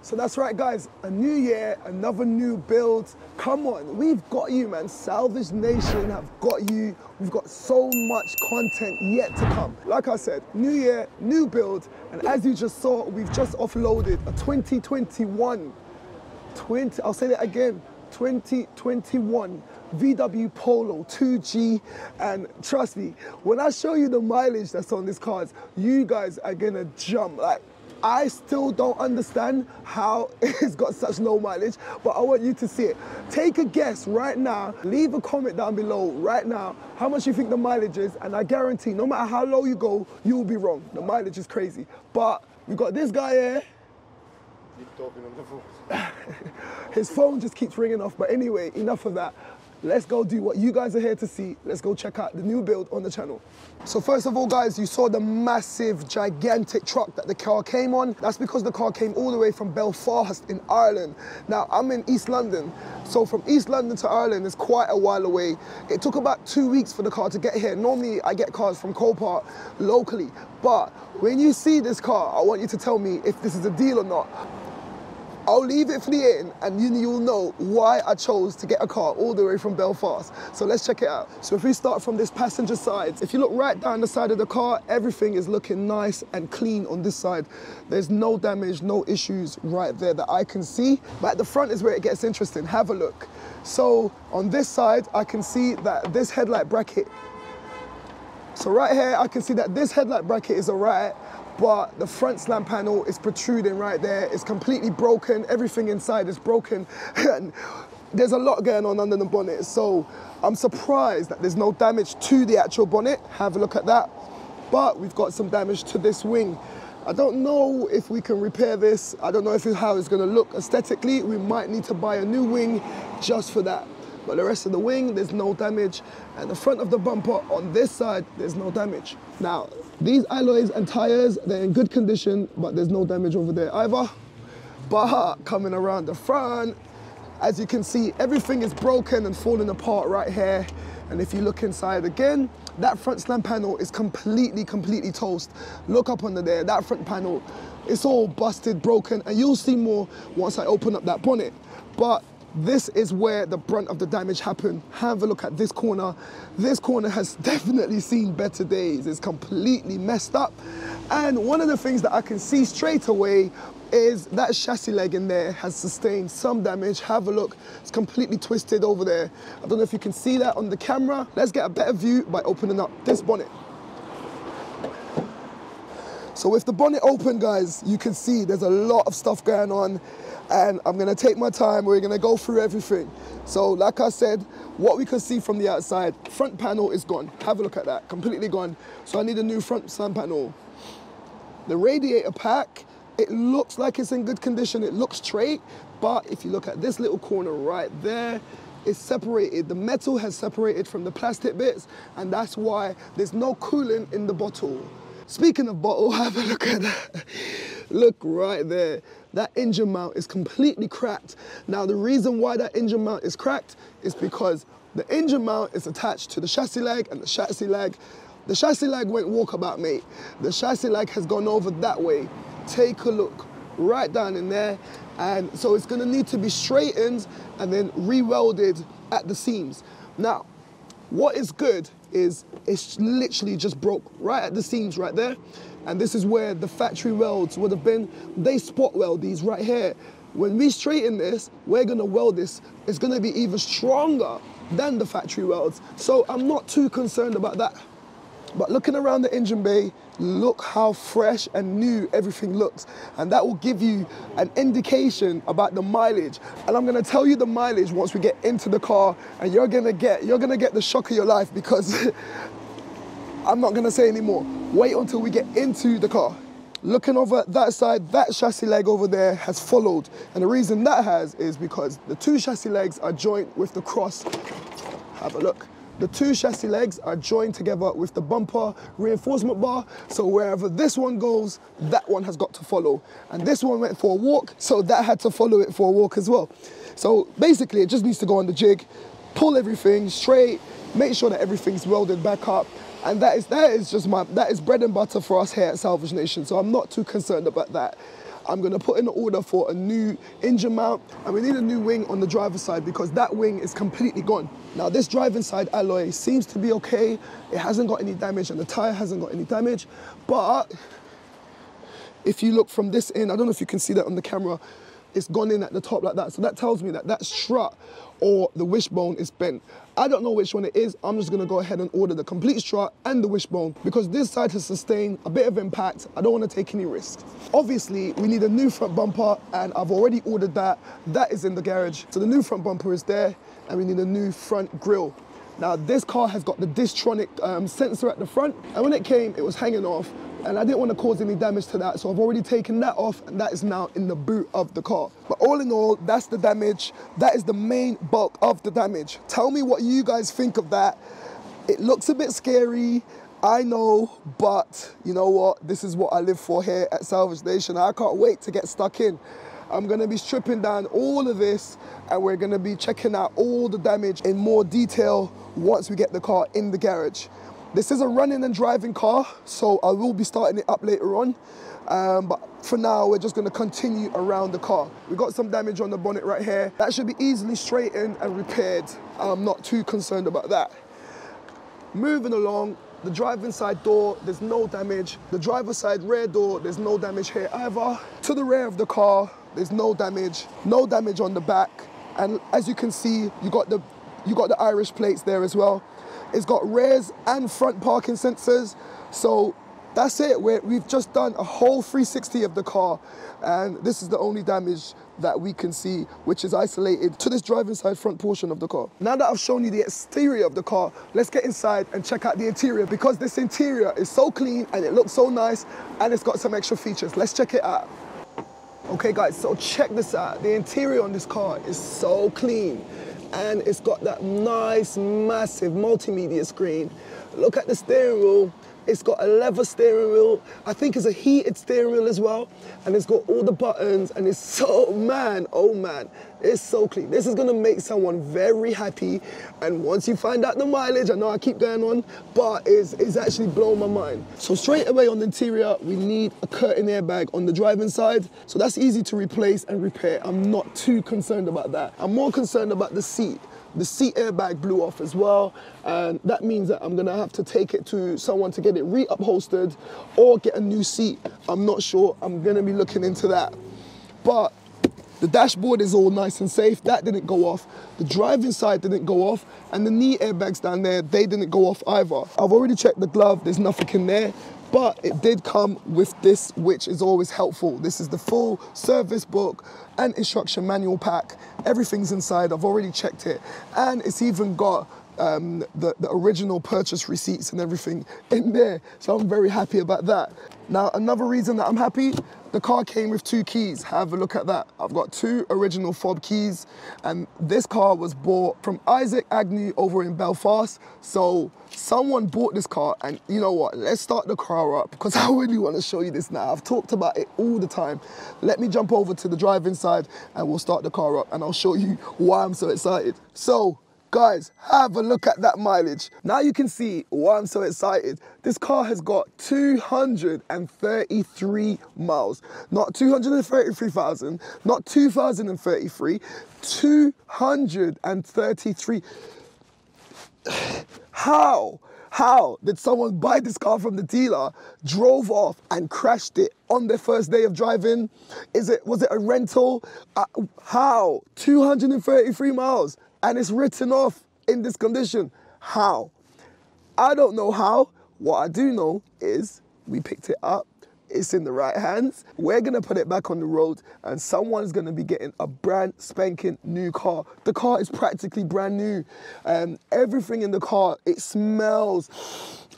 So that's right, guys, a new year, another new build. Come on, we've got you, man. Salvage Nation have got you. We've got so much content yet to come. Like I said, new year, new build, and as you just saw, we've just offloaded a 2021, I'll say that again, 2021 VW Polo 2G, and trust me, when I show you the mileage that's on these cars, you guys are gonna jump. Like, I still don't understand how it's got such low mileage, but I want you to see it. Take a guess right now, leave a comment down below right now, how much you think the mileage is, and I guarantee no matter how low you go, you will be wrong. The mileage is crazy. But we've got this guy here. Keep talking on the phone. His phone just keeps ringing off, but anyway, enough of that. Let's go do what you guys are here to see. Let's go check out the new build on the channel. So first of all, guys, you saw the massive, gigantic truck that the car came on. That's because the car came all the way from Belfast in Ireland. Now, I'm in East London. So from East London to Ireland is quite a while away. It took about 2 weeks for the car to get here. Normally, I get cars from Copart locally. But when you see this car, I want you to tell me if this is a deal or not. I'll leave it for the end, and you'll know why I chose to get a car all the way from Belfast. So let's check it out. So if we start from this passenger side, if you look right down the side of the car, everything is looking nice and clean on this side. There's no damage, no issues right there that I can see. But at the front is where it gets interesting. Have a look. So on this side, I can see that this headlight bracket. So right here, I can see that this headlight bracket is all right, but the front slam panel is protruding right there. It's completely broken. Everything inside is broken. And there's a lot going on under the bonnet. So I'm surprised that there's no damage to the actual bonnet. Have a look at that. But we've got some damage to this wing. I don't know if we can repair this. I don't know how it's gonna look aesthetically. We might need to buy a new wing just for that. But the rest of the wing, there's no damage. And the front of the bumper on this side, there's no damage. Now, these alloys and tires, they're in good condition, but there's no damage over there either. But coming around the front, as you can see, everything is broken and falling apart right here. And if you look inside again, that front slam panel is completely toast. Look up under there, that front panel, it's all busted, broken, and you'll see more once I open up that bonnet. But this is where the brunt of the damage happened. Have a look at this corner. This corner has definitely seen better days. It's completely messed up. And one of the things that I can see straight away is that chassis leg in there has sustained some damage. Have a look. It's completely twisted over there. I don't know if you can see that on the camera. Let's get a better view by opening up this bonnet. So with the bonnet open, guys, you can see there's a lot of stuff going on. And I'm gonna take my time, we're gonna go through everything. So like I said, what we can see from the outside, front panel is gone. Have a look at that, completely gone. So I need a new front slam panel. The radiator pack, it looks like it's in good condition, it looks straight, but if you look at this little corner right there, it's separated. The metal has separated from the plastic bits, and that's why there's no coolant in the bottle. Speaking of bottle, have a look at that. Look right there. That engine mount is completely cracked. Now, the reason why that engine mount is cracked is because the engine mount is attached to the chassis leg, and the chassis leg went walkabout, mate. The chassis leg has gone over that way. Take a look right down in there. And so it's gonna need to be straightened and then re-welded at the seams. Now, what is good is it's literally just broke right at the seams right there. And this is where the factory welds would have been. They spot weld these right here. When we straighten this, we're gonna weld this. It's gonna be even stronger than the factory welds. So I'm not too concerned about that. But looking around the engine bay, look how fresh and new everything looks. And that will give you an indication about the mileage. And I'm gonna tell you the mileage once we get into the car, and you're gonna get the shock of your life, because I'm not gonna say anymore. Wait until we get into the car. Looking over that side, that chassis leg over there has followed. And the reason that has is because the two chassis legs are joined with the cross. Have a look. The two chassis legs are joined together with the bumper reinforcement bar. So wherever this one goes, that one has got to follow. And this one went for a walk, so that had to follow it for a walk as well. So basically, it just needs to go on the jig, pull everything straight, make sure that everything's welded back up. And that is bread and butter for us here at Salvage Nation, so I'm not too concerned about that. I'm gonna put in an order for a new engine mount, and we need a new wing on the driver's side because that wing is completely gone. Now this driving side alloy seems to be okay. It hasn't got any damage and the tire hasn't got any damage, but if you look from this in, I don't know if you can see that on the camera, it's gone in at the top like that. So that tells me that that strut or the wishbone is bent. I don't know which one it is. I'm just gonna go ahead and order the complete strut and the wishbone because this side has sustained a bit of impact. I don't wanna take any risks. Obviously, we need a new front bumper and I've already ordered that. That is in the garage. So the new front bumper is there and we need a new front grille. Now this car has got the Distronic sensor at the front, and when it came, it was hanging off, and I didn't want to cause any damage to that, so I've already taken that off, and that is now in the boot of the car. But all in all, that's the damage. That is the main bulk of the damage. Tell me what you guys think of that. It looks a bit scary, I know, but you know what? This is what I live for here at Salvage Nation. I can't wait to get stuck in. I'm gonna be stripping down all of this and we're gonna be checking out all the damage in more detail once we get the car in the garage. This is a running and driving car, so I will be starting it up later on. But for now, we're just gonna continue around the car. We got some damage on the bonnet right here. That should be easily straightened and repaired. I'm not too concerned about that. Moving along, the driving side door, there's no damage. The driver's side rear door, there's no damage here either. To the rear of the car, there's no damage. No damage on the back. And as you can see, you got the Irish plates there as well. It's got rears and front parking sensors. So that's it. We've just done a whole 360 of the car. And this is the only damage that we can see, which is isolated to this driving side front portion of the car. Now that I've shown you the exterior of the car, let's get inside and check out the interior, because this interior is so clean and it looks so nice and it's got some extra features. Let's check it out. Okay guys, so check this out. The interior on this car is so clean and it's got that nice, massive multimedia screen. Look at the steering wheel. It's got a leather steering wheel. I think it's a heated steering wheel as well. And it's got all the buttons and it's so, man, oh man, it's so clean. This is gonna make someone very happy. And once you find out the mileage, I know I keep going on, but it's actually blown my mind. So straight away on the interior, we need a curtain airbag on the driving side. So that's easy to replace and repair. I'm not too concerned about that. I'm more concerned about the seat. The seat airbag blew off as well, and that means that I'm gonna have to take it to someone to get it re-upholstered or get a new seat. I'm not sure. I'm gonna be looking into that. But the dashboard is all nice and safe. That didn't go off. The driving side didn't go off, and the knee airbags down there, they didn't go off either. I've already checked the glove. There's nothing in there. But it did come with this, which is always helpful. This is the full service book and instruction manual pack. Everything's inside, I've already checked it. And it's even got the original purchase receipts and everything in there. So I'm very happy about that. Now, another reason that I'm happy, the car came with 2 keys. Have a look at that. I've got 2 original fob keys, and this car was bought from Isaac Agnew over in Belfast. So someone bought this car, and you know what? Let's start the car up because I really want to show you this now. I've talked about it all the time. Let me jump over to the driving side and we'll start the car up and I'll show you why I'm so excited. So, guys, have a look at that mileage. Now you can see why I'm so excited. This car has got 233 miles. Not 233,000, not 2,033, 233. How did someone buy this car from the dealer, drove off and crashed it on their first day of driving? Was it a rental? How? 233 miles. And it's written off in this condition. How? I don't know how. What I do know is we picked it up. It's in the right hands. We're gonna put it back on the road and someone's gonna be getting a brand spanking new car. The car is practically brand new. Everything in the car, it smells.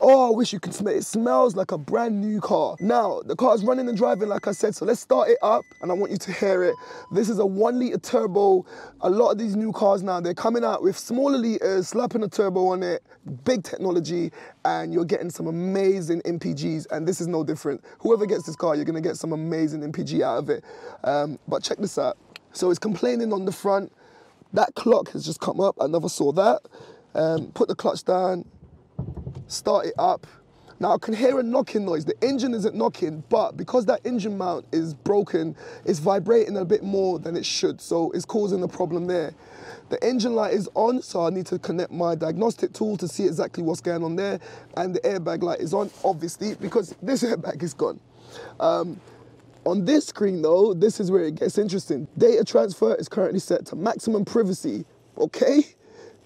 Oh, I wish you could smell it. It smells like a brand new car. Now, the car is running and driving, like I said, so let's start it up and I want you to hear it. This is a 1-litre turbo. A lot of these new cars now, they're coming out with smaller litres, slapping a turbo on it, big technology, and you're getting some amazing MPGs, and this is no different. Whoever gets this car, you're gonna get some amazing MPG out of it. But check this out. So it's complaining on the front. That clock has just come up, I never saw that. Put the clutch down, start it up. Now I can hear a knocking noise. The engine isn't knocking, but because that engine mount is broken, it's vibrating a bit more than it should, so it's causing a problem there. The engine light is on, so I need to connect my diagnostic tool to see exactly what's going on there, and the airbag light is on, obviously, because this airbag is gone. On this screen though, this is where it gets interesting. Data transfer is currently set to maximum privacy, okay?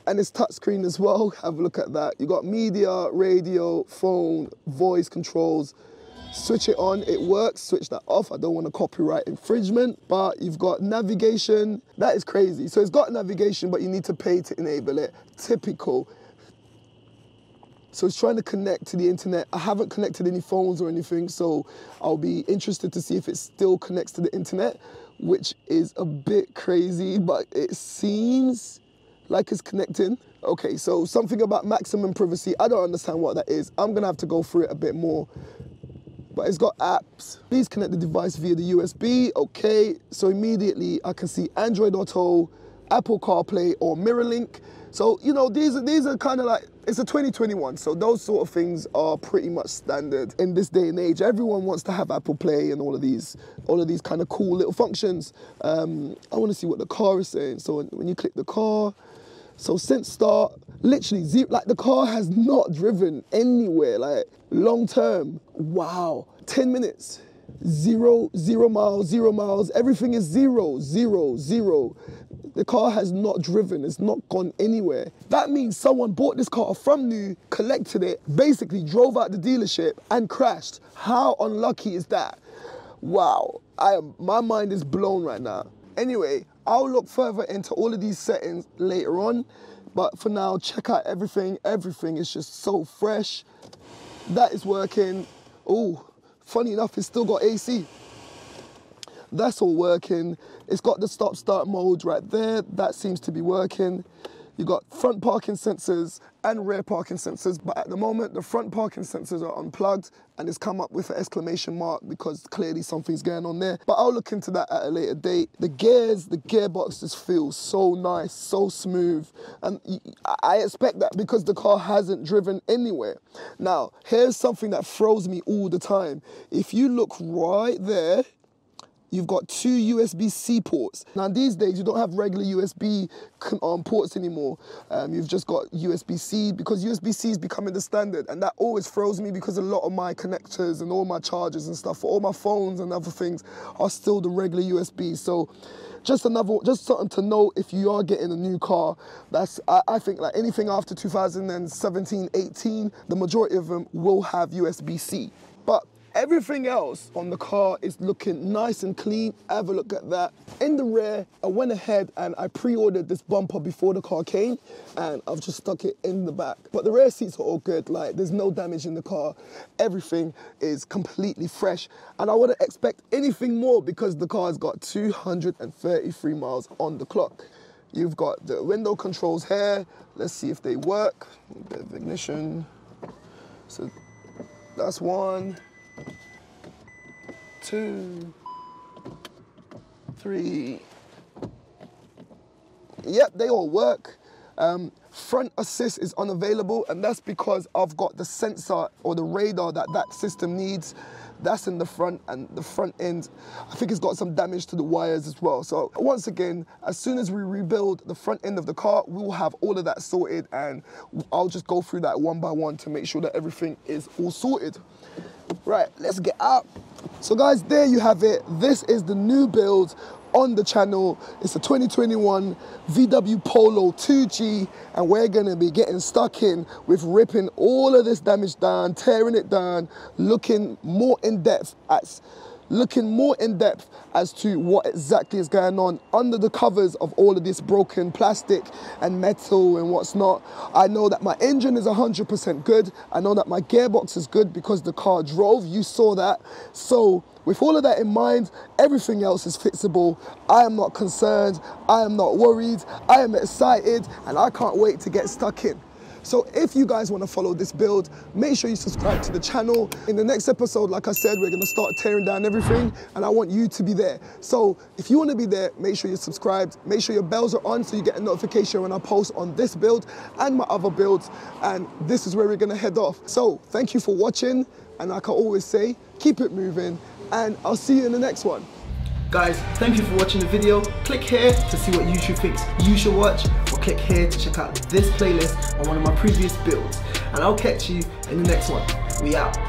And it's touchscreen as well, have a look at that. You got media, radio, phone, voice controls. Switch it on, it works, switch that off. I don't want a copyright infringement, but you've got navigation. That is crazy. So it's got navigation, but you need to pay to enable it. Typical. So it's trying to connect to the internet. I haven't connected any phones or anything, so I'll be interested to see if it still connects to the internet, which is a bit crazy, but it seems like it's connecting. Okay, so something about maximum privacy. I don't understand what that is. I'm gonna have to go through it a bit more. But it's got apps. Please connect the device via the USB. Okay, so immediately I can see Android Auto, Apple CarPlay, or MirrorLink. So, you know, these are kind of like, it's a 2021, so those sort of things are pretty much standard in this day and age. Everyone wants to have Apple Play and all of these kind of cool little functions. I want to see what the car is saying. So when you click the car, so since start, literally zero, like the car has not driven anywhere, like long term. Wow, 10 minutes, 0 miles, everything is 0. The car has not driven, it's not gone anywhere. That means someone bought this car from new, collected it, basically drove out the dealership and crashed. How unlucky is that? Wow, my mind is blown right now. Anyway, I'll look further into all of these settings later on, but for now, check out everything. Everything is just so fresh. That is working. Oh, funny enough, it's still got AC. That's all working. It's got the stop-start mode right there. That seems to be working. You've got front parking sensors and rear parking sensors, but at the moment, the front parking sensors are unplugged and it's come up with an exclamation mark because clearly something's going on there. But I'll look into that at a later date. The gearbox just feels so nice, so smooth. And I expect that because the car hasn't driven anywhere. Now, here's something that throws me all the time. If you look right there, you've got 2 USB-C ports. Now these days you don't have regular USB ports anymore. You've just got USB-C because USB-C is becoming the standard, and that always throws me because a lot of my connectors and all my chargers and stuff for all my phones and other things are still the regular USB. So just something to note if you are getting a new car. I think like anything after 2017, 18, the majority of them will have USB-C. But everything else on the car is looking nice and clean. Have a look at that. In the rear, I went ahead and I pre-ordered this bumper before the car came, and I've just stuck it in the back. But the rear seats are all good. Like, there's no damage in the car. Everything is completely fresh. And I wouldn't expect anything more because the car's got 233 miles on the clock. You've got the window controls here. Let's see if they work. A bit of ignition. So that's 1, 2, 3. Yep, they all work. Front assist is unavailable, and that's because I've got the sensor or the radar that system needs. That's in the front, and the front end, I think it's got some damage to the wires as well. So once again, as soon as we rebuild the front end of the car, we'll have all of that sorted, and I'll just go through that one by one to make sure that everything is all sorted. Right, let's get out. So guys, there you have it. This is the new build on the channel. It's a 2021 VW Polo 2G, and we're gonna be getting stuck in with ripping all of this damage down, tearing it down, looking more in depth as to what exactly is going on under the covers of all of this broken plastic and metal and what's not. I know that my engine is 100% good. I know that my gearbox is good because the car drove. You saw that. So with all of that in mind, everything else is fixable. I am not concerned. I am not worried. I am excited, and I can't wait to get stuck in. So if you guys want to follow this build, make sure you subscribe to the channel. In the next episode, like I said, we're going to start tearing down everything, and I want you to be there. So if you want to be there, make sure you're subscribed, make sure your bells are on so you get a notification when I post on this build and my other builds, and this is where we're going to head off. So thank you for watching, and like I always say, keep it moving, and I'll see you in the next one. Guys, thank you for watching the video. Click here to see what YouTube thinks you should watch, or click here to check out this playlist on one of my previous builds. And I'll catch you in the next one. We out.